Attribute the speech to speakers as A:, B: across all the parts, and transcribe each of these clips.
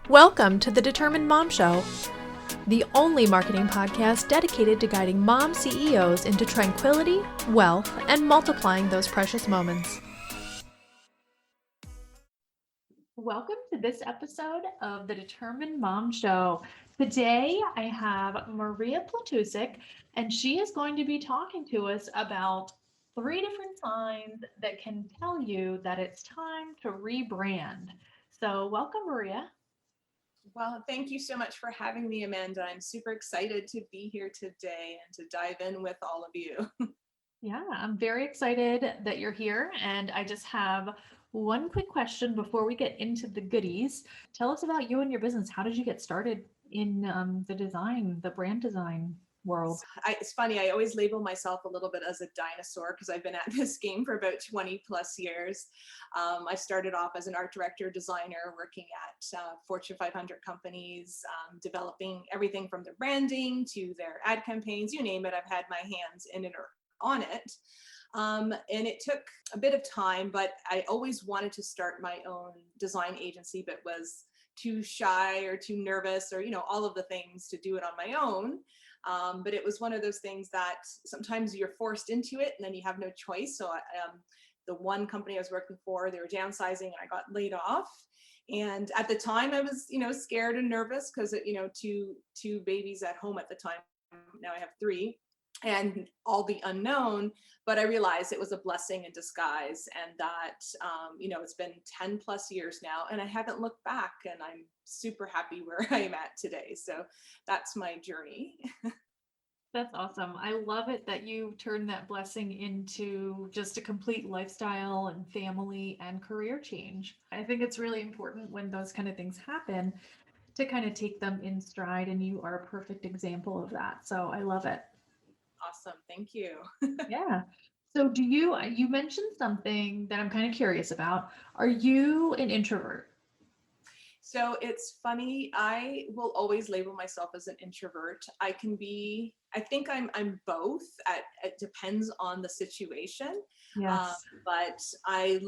A: Welcome to the Determined Mom Show, the only marketing podcast dedicated to guiding mom CEOs into tranquility, wealth, and multiplying those precious moments. Welcome to this episode of the Determined Mom Show. Today I have Maria Platusic, and she is going to be talking to us about 3 different signs that can tell you that it's time to rebrand. So welcome, Maria.
B: Well, thank you so much for having me, Amanda. I'm super excited to be here today and to dive in with all of you.
A: Yeah, I'm very excited that you're here. And I just have one quick question before we get into the goodies. Tell us about you and your business. How did you get started in the brand design world?
B: It's funny, I always label myself a little bit as a dinosaur because I've been at this game for about 20 plus years. I started off as an art director, designer, working at Fortune 500 companies, developing everything from their branding to their ad campaigns, you name it, I've had my hands in it or on it. And it took a bit of time, but I always wanted to start my own design agency, but was too shy or too nervous or, all of the things to do it on my own. But it was one of those things that sometimes you're forced into it and then you have no choice. So the one company I was working for, they were downsizing and I got laid off. And at the time I was, scared and nervous because, two babies at home at the time. Now I have 3 and all the unknown, but I realized it was a blessing in disguise and that, it's been 10 plus years now and I haven't looked back and I'm super happy where I'm at today. So that's my journey.
A: That's awesome. I love it that you turned that blessing into just a complete lifestyle and family and career change. I think it's really important when those kind of things happen to kind of take them in stride, and you are a perfect example of that. So I love it.
B: Awesome. Thank you.
A: Yeah. So you mentioned something that I'm kind of curious about. Are you an introvert?
B: So it's funny, I will always label myself as an introvert. I think I'm both. It depends on the situation.
A: Yes.
B: But I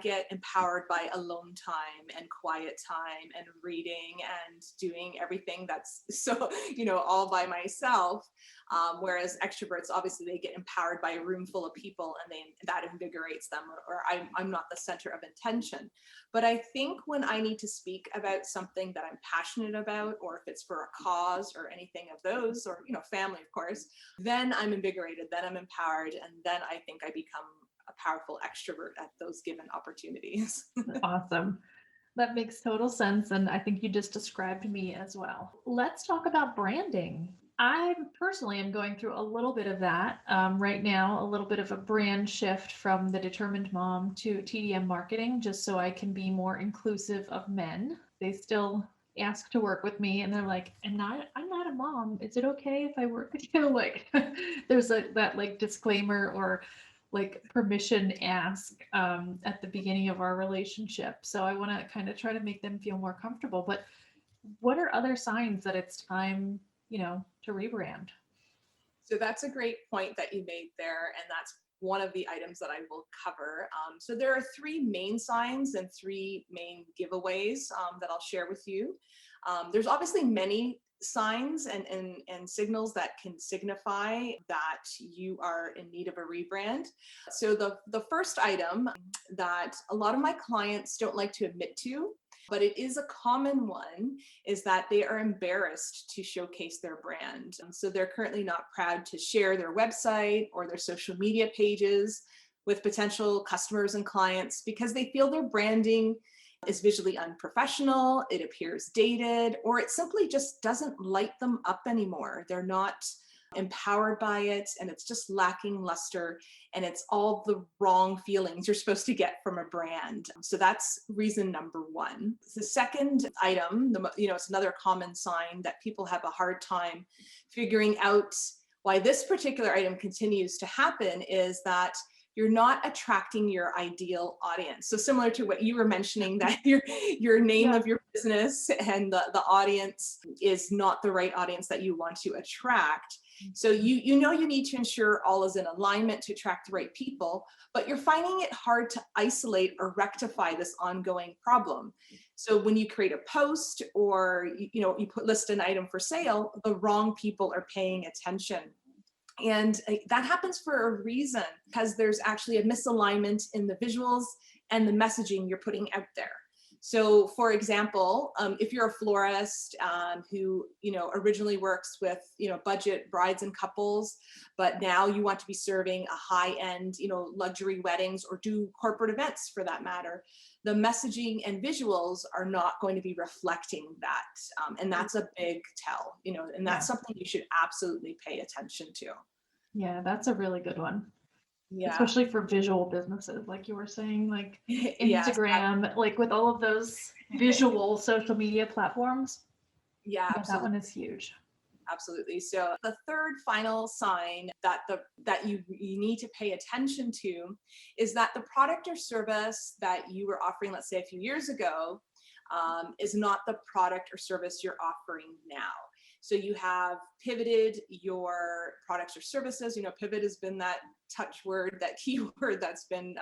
B: get empowered by alone time and quiet time and reading and doing everything that's so, all by myself. Whereas extroverts, obviously they get empowered by a room full of people and that invigorates them, or I'm not the center of attention. But I think when I need to speak about something that I'm passionate about, or if it's for a cause or anything of those, or, family, of course, then I'm invigorated, then I'm empowered, and then I think I become a powerful extrovert at ththose given opportunities.
A: Awesome. That makes total sense. And I think you just described me as well. Let's talk about branding. I personally am going through a little bit of that right now, a little bit of a brand shift from the Determined Mom to TDM marketing, just so I can be more inclusive of men. They still ask to work with me and they're like, I'm not a mom. Is it okay if I work with you? Like there's that like disclaimer or like permission ask at the beginning of our relationship. So I want to kind of try to make them feel more comfortable. But what are other signs that it's time, to rebrand?
B: So that's a great point that you made there. And that's one of the items that I will cover. So there are 3 main signs and 3 main giveaways that I'll share with you. There's obviously many signs and signals that can signify that you are in need of a rebrand. So the first item that a lot of my clients don't like to admit to, but it is a common one, is that they are embarrassed to showcase their brand. So they're currently not proud to share their website or their social media pages with potential customers and clients because they feel their branding is visually unprofessional, it appears dated, or it simply just doesn't light them up anymore. They're not empowered by it and it's just lacking luster and it's all the wrong feelings you're supposed to get from a brand. So that's reason number 1. The second item, it's another common sign that people have a hard time figuring out why this particular item continues to happen is that you're not attracting your ideal audience. So similar to what you were mentioning, that your name of your business and the audience is not the right audience that you want to attract. So you know you need to ensure all is in alignment to attract the right people, but you're finding it hard to isolate or rectify this ongoing problem. So when you create a post or you list an item for sale, the wrong people are paying attention. And that happens for a reason, because there's actually a misalignment in the visuals and the messaging you're putting out there. So for example, if you're a florist who originally works with budget brides and couples, but now you want to be serving a high-end luxury weddings or do corporate events for that matter, the messaging and visuals are not going to be reflecting that. And that's a big tell, and that's something you should absolutely pay attention to.
A: Yeah, that's a really good one.
B: Yeah.
A: Especially for visual businesses, like you were saying, like
B: Yes,
A: Instagram, like with all of those visual social media platforms.
B: yeah,
A: Yeah, that
B: absolutely.
A: one is huge.
B: Absolutely. So the third final sign that you need to pay attention to is that the product or service that you were offering, let's say a few years ago, is not the product or service you're offering now. So you have pivoted your products or services. Pivot has been that touch word, that keyword that's been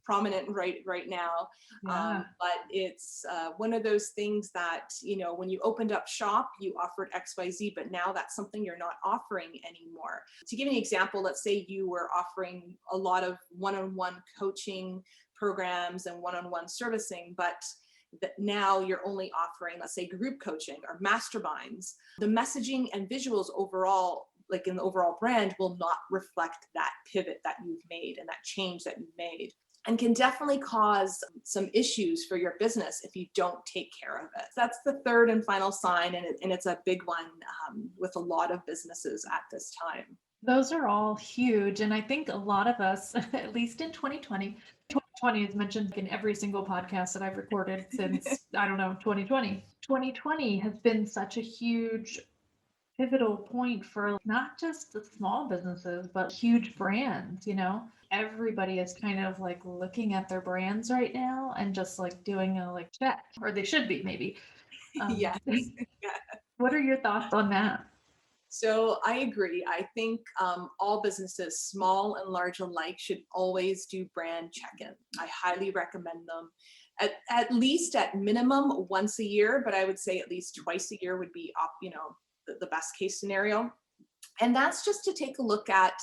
B: prominent right now.
A: Yeah.
B: But it's one of those things that, when you opened up shop, you offered XYZ, but now that's something you're not offering anymore. To give you an example, let's say you were offering a lot of one-on-one coaching programs and one-on-one servicing, but that now you're only offering, let's say, group coaching or masterminds. The messaging and visuals overall, like in the overall brand, will not reflect that pivot that you've made and that change that you've made, and can definitely cause some issues for your business if you don't take care of it. That's the third and final sign, and it's a big one with a lot of businesses at this time.
A: Those are all huge. And I think a lot of us, at least in 2020 is mentioned in every single podcast that I've recorded since, I don't know, 2020. 2020 has been such a huge pivotal point for not just the small businesses, but huge brands, Everybody is kind of like looking at their brands right now and just like doing a like check, or they should be maybe.
B: Yes.
A: What are your thoughts on that?
B: So I agree. I think all businesses, small and large alike, should always do brand check-in. I highly recommend them. At least at minimum once a year, but I would say at least twice a year would be the best case scenario. And that's just to take a look at,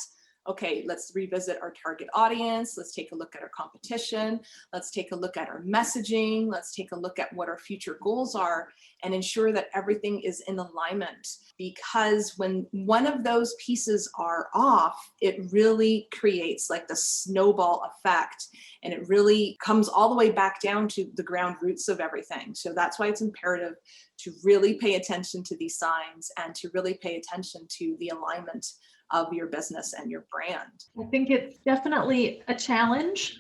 B: okay, let's revisit our target audience. Let's take a look at our competition. Let's take a look at our messaging. Let's take a look at what our future goals are and ensure that everything is in alignment. Because when one of those pieces are off, it really creates like the snowball effect, and it really comes all the way back down to the ground roots of everything. So that's why it's imperative to really pay attention to these signs and to really pay attention to the alignment of your business and your brand.
A: I think it's definitely a challenge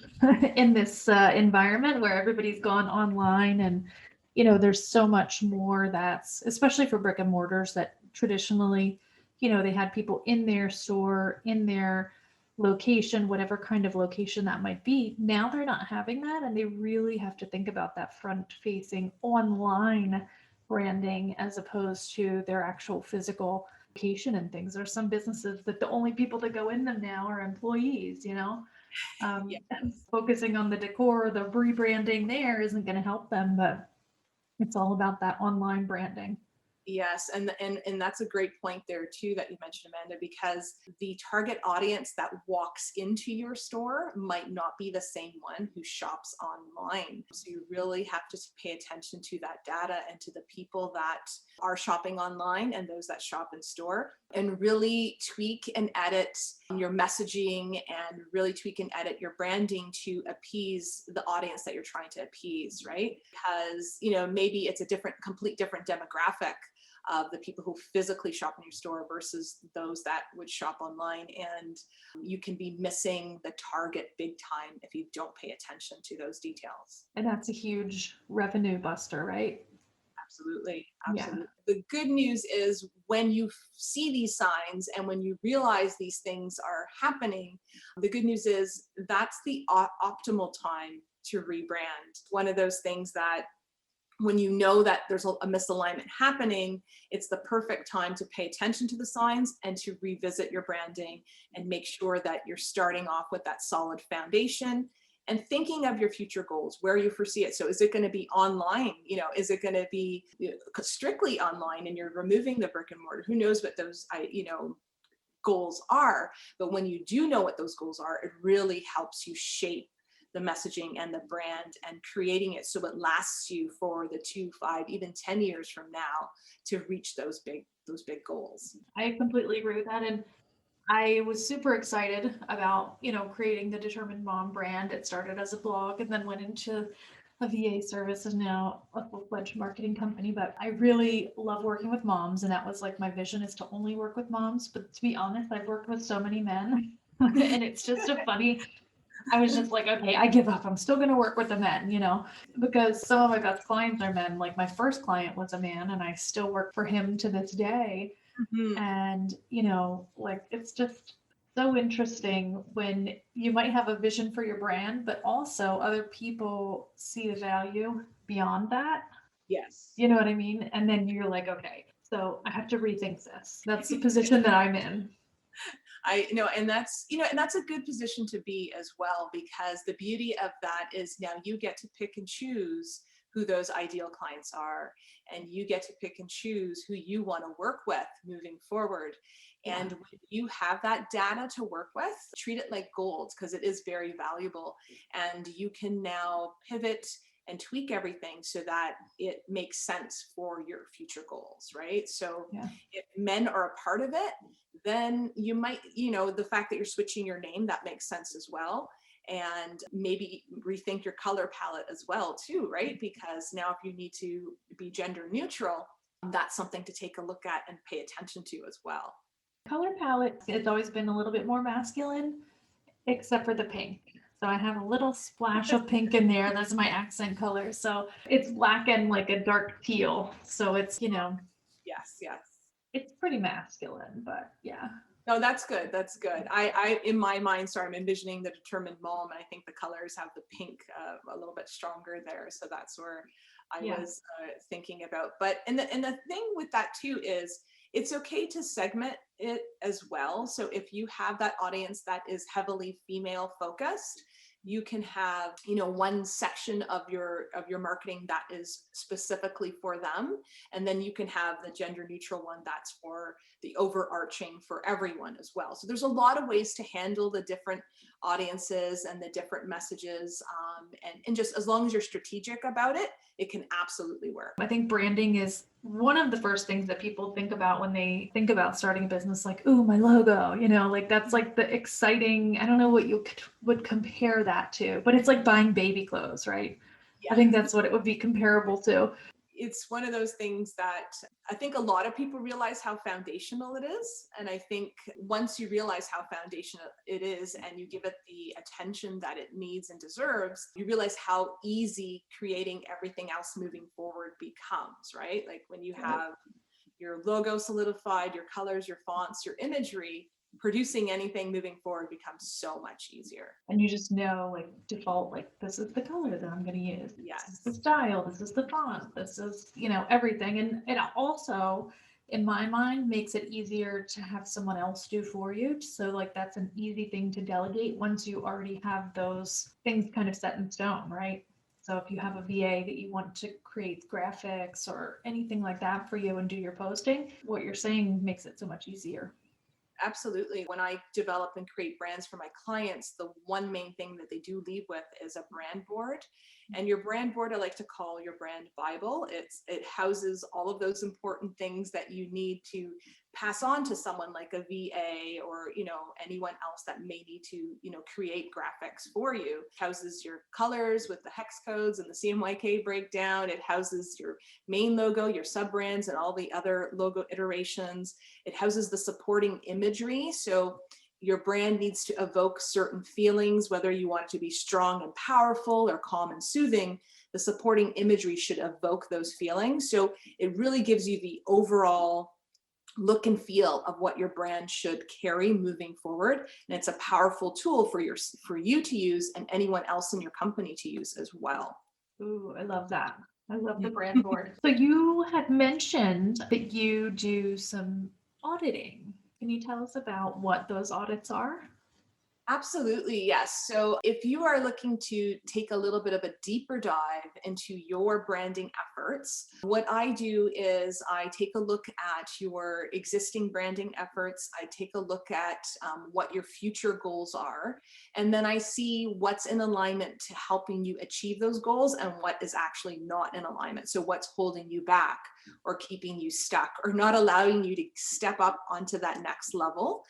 A: in this environment where everybody's gone online, and there's so much more that's, especially for brick and mortars, that traditionally they had people in their store, in their location, whatever kind of location that might be. Now they're not having that, and they really have to think about that front facing online branding as opposed to their actual physical location and things. There's some businesses that the only people that go in them now are employees,
B: Yes.
A: focusing on the decor, the rebranding there isn't going to help them, but it's all about that online branding.
B: Yes, and that's a great point there too that you mentioned, Amanda, because the target audience that walks into your store might not be the same one who shops online. So you really have to pay attention to that data and to the people that are shopping online and those that shop in store, and really tweak and edit your messaging and really tweak and edit your branding to appease the audience that you're trying to appease, right? Because maybe it's a complete different demographic of the people who physically shop in your store versus those that would shop online. And you can be missing the target big time if you don't pay attention to those details.
A: And that's a huge revenue buster, right?
B: Absolutely.
A: Yeah.
B: The good news is when you see these signs and when you realize these things are happening, the good news is that's the optimal time to rebrand. One of those things that when you know that there's a misalignment happening, it's the perfect time to pay attention to the signs and to revisit your branding and make sure that you're starting off with that solid foundation and thinking of your future goals, where you foresee it. So is it going to be online? Is it going to be strictly online and you're removing the brick and mortar? Who knows what those, goals are? But when you do know what those goals are, it really helps you shape the messaging and the brand and creating it so it lasts you for the 2, 5, even 10 years from now to reach those big goals.
A: I completely agree with that. And I was super excited about, creating the Determined Mom brand. It started as a blog and then went into a VA service and now a full-fledged marketing company. But I really love working with moms. And that was like my vision, is to only work with moms. But to be honest, I've worked with so many men and it's just I was just like, okay, I give up. I'm still going to work with the men, because some of my best clients are men. Like my first client was a man and I still work for him to this day.
B: Mhm.
A: And, like it's just so interesting when you might have a vision for your brand, but also other people see the value beyond that.
B: Yes.
A: You know what I mean? And then you're like, okay, so I have to rethink this. That's the position that I'm in.
B: I know, and that's a good position to be as well, because the beauty of that is now you get to pick and choose who those ideal clients are, and you get to pick and choose who you want to work with moving forward.
A: Yeah.
B: And when you have that data to work with, treat it like gold, because it is very valuable, and you can now pivot and tweak everything so that it makes sense for your future goals, right? So
A: Yeah.
B: if men are a part of it, then you might, the fact that you're switching your name, that makes sense as well. And maybe rethink your color palette as well too, right? Because now if you need to be gender neutral, that's something to take a look at and pay attention to as well.
A: Color palette has always been a little bit more masculine, except for the pink. So I have a little splash of pink in there. That's my accent color. So it's black and like a dark teal. So it's,
B: Yes, yes.
A: it's pretty masculine, but yeah.
B: No, that's good. That's good. I in my mind, sorry, I'm envisioning the Determined Mom, and I think the colors have the pink a little bit stronger there. So that's where I
A: Yeah.
B: was thinking about. But and the thing with that too is it's okay to segment it as well. So if you have that audience that is heavily female focused, you can have one section of your marketing that is specifically for them, and then you can have the gender neutral one that's for the overarching for everyone as well. So there's a lot of ways to handle the different audiences and the different messages, and just as long as you're strategic about it, it can absolutely work.
A: I think branding is one of the first things that people think about when they think about starting a business, like, ooh, my logo, like that's like the exciting, I don't know what you would compare that to, but it's like buying baby clothes, right?
B: Yeah.
A: I think that's what it would be comparable to.
B: It's one of those things that I think a lot of people realize how foundational it is. And I think once you realize how foundational it is and you give it the attention that it needs and deserves, you realize how easy creating everything else moving forward becomes, right? Like when you have your logo solidified, your colors, your fonts, your imagery, producing anything moving forward becomes so much easier.
A: And you just know, like, default, like, this is the color that I'm going to use.
B: Yes.
A: This is the style. This is the font. This is, everything. And it also, in my mind, makes it easier to have someone else do for you. So, like, that's an easy thing to delegate once you already have those things kind of set in stone, right? So if you have a VA that you want to create graphics or anything like that for you and do your posting, what you're saying makes it so much easier.
B: Absolutely. When I develop and create brands for my clients, the one main thing that they do leave with is a brand board. And your brand board, I like to call your brand Bible. It houses all of those important things that you need to pass on to someone like a VA or anyone else that may need to create graphics for you. It houses your colors with the hex codes and the CMYK breakdown. It houses your main logo, your sub brands, and all the other logo iterations. It houses the supporting imagery. So your brand needs to evoke certain feelings, whether you want it to be strong and powerful or calm and soothing. The supporting imagery should evoke those feelings. So it really gives you the overall look and feel of what your brand should carry moving forward. And it's a powerful tool for you to use and anyone else in your company to use as well.
A: Ooh, I love that. I love the brand board. So you had mentioned that you do some auditing. Can you tell us about what those audits are?
B: Absolutely, yes. So if you are looking to take a little bit of a deeper dive into your branding efforts, what I do is I take a look at your existing branding efforts. I take a look at what your future goals are, and then I see what's in alignment to helping you achieve those goals and what is actually not in alignment. So what's holding you back or keeping you stuck or not allowing you to step up onto that next level.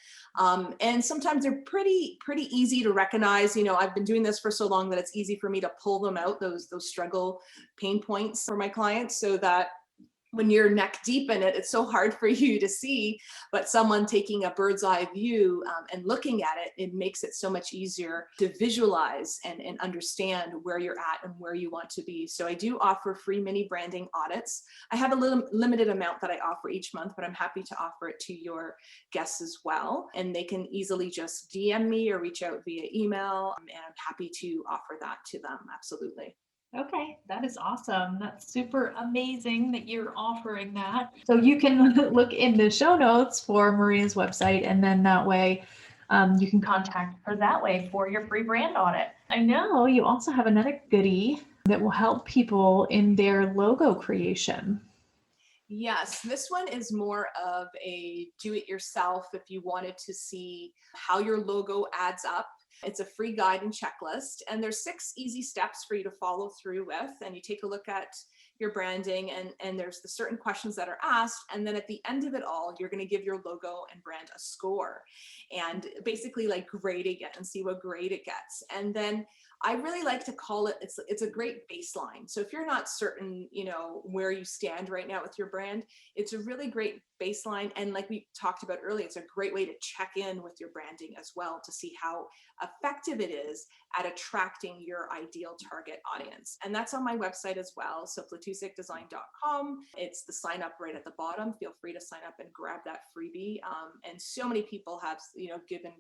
B: And sometimes they're pretty easy to recognize. I've been doing this for so long that it's easy for me to pull them out, those struggle pain points for my clients, so that when you're neck deep in it, it's so hard for you to see, but someone taking a bird's eye view and looking at it, it makes it so much easier to visualize and understand where you're at and where you want to be. So I do offer free mini branding audits. I have a little limited amount that I offer each month, but I'm happy to offer it to your guests as well. And they can easily just DM me or reach out via email, and I'm happy to offer that to them. Absolutely.
A: Okay, that is awesome. That's super amazing that you're offering that. So you can look in the show notes for Maria's website, and then that way you can contact her that way for your free brand audit. I know you also have another goodie that will help people in their logo creation.
B: Yes, this one is more of a do-it-yourself if you wanted to see how your logo adds up. It's a free guide and checklist, and there's 6 easy steps for you to follow through with. And you take a look at your branding, and there's the certain questions that are asked. And then at the end of it all, you're going to give your logo and brand a score and basically like grading it and see what grade it gets. And then I really like to call it, it's a great baseline. So if you're not certain, where you stand right now with your brand, it's a really great baseline. And like we talked about earlier, it's a great way to check in with your branding as well to see how effective it is at attracting your ideal target audience. And that's on my website as well. So platusicdesign.com. It's the sign up right at the bottom. Feel free to sign up and grab that freebie. And so many people have, given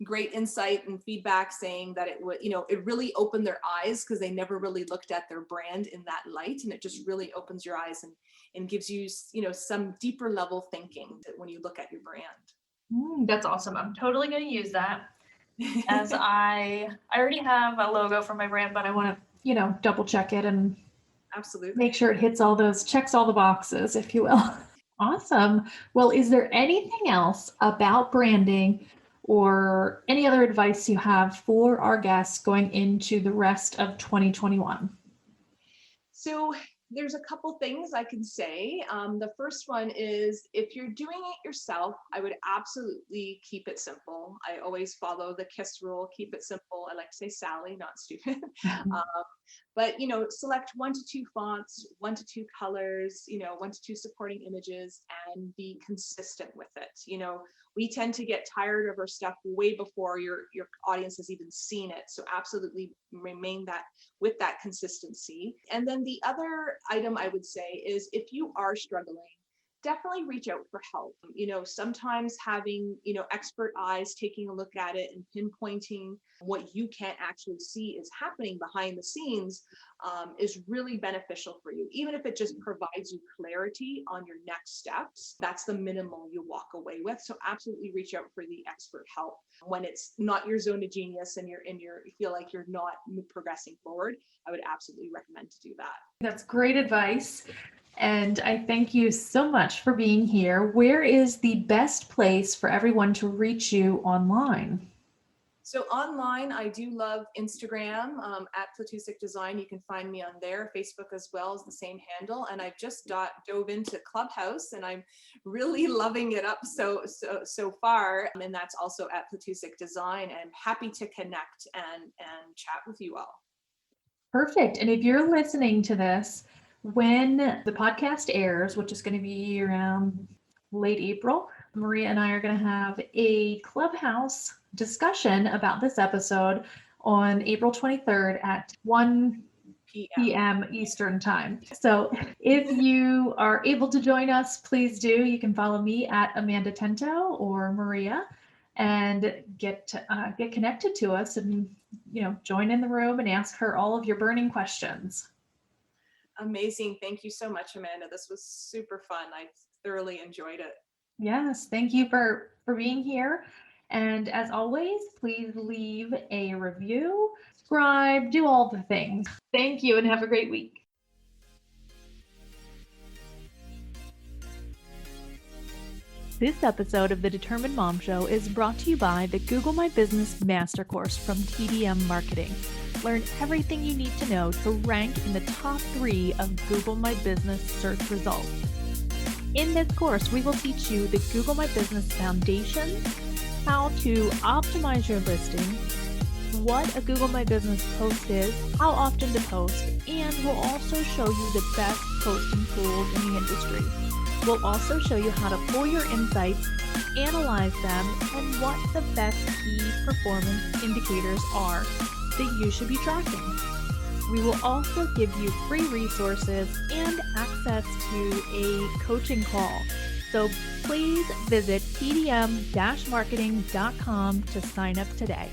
B: great insight and feedback saying that it would, it really opened their eyes because they never really looked at their brand in that light. And it just really opens your eyes and gives you, some deeper level thinking when you look at your brand.
A: That's awesome. I'm totally going to use that. As I already have a logo for my brand, but I want to, double check it and
B: Absolutely
A: make sure it checks all the boxes, if you will. Awesome. Well, is there anything else about branding or any other advice you have for our guests going into the rest of 2021?
B: So there's a couple things I can say. The first one is if you're doing it yourself, I would absolutely keep it simple. I always follow the KISS rule, keep it simple. I like to say Sally, not stupid. But select 1 to 2 fonts, 1 to 2 colors, 1 to 2 supporting images, and be consistent with it. We tend to get tired of our stuff way before your audience has even seen it. So absolutely remain that with that consistency. And then the other item I would say is if you are struggling, definitely reach out for help. Sometimes having, expert eyes taking a look at it and pinpointing what you can't actually see is happening behind the scenes is really beneficial for you. Even if it just provides you clarity on your next steps, that's the minimal you walk away with. So absolutely reach out for the expert help when it's not your zone of genius and you feel like you're not progressing forward. I would absolutely recommend to do that.
A: That's great advice. And I thank you so much for being here. Where is the best place for everyone to reach you online?
B: So online, I do love Instagram at Platusic Design. You can find me on there. Facebook as well is the same handle. And I've just dove into Clubhouse, and I'm really loving it up so far. And that's also at Platusic Design. And I'm happy to connect and chat with you all.
A: Perfect. And if you're listening to this when the podcast airs, which is going to be around late April, Maria and I are going to have a Clubhouse discussion about this episode on April 23rd at 1 p.m. Eastern time. So if you are able to join us, please do. You can follow me at Amanda Tento or Maria and get connected to us and join in the room and ask her all of your burning questions.
B: Amazing. Thank you so much, Amanda. This was super fun. I thoroughly enjoyed it.
A: Yes, thank you for being here. And as always, please leave a review, subscribe, do all the things. Thank you and have a great week. This episode of the Determined Mom Show is brought to you by the Google My Business Master Course from TDM Marketing. Learn everything you need to know to rank in the top 3 of Google My Business search results. In this course, we will teach you the Google My Business foundation, how to optimize your listing, what a Google My Business post is, how often to post, and we'll also show you the best posting tools in the industry. We'll also show you how to pull your insights, analyze them, and what the best key performance indicators are that you should be tracking. We will also give you free resources and access to a coaching call. So please visit tdm-marketing.com to sign up today.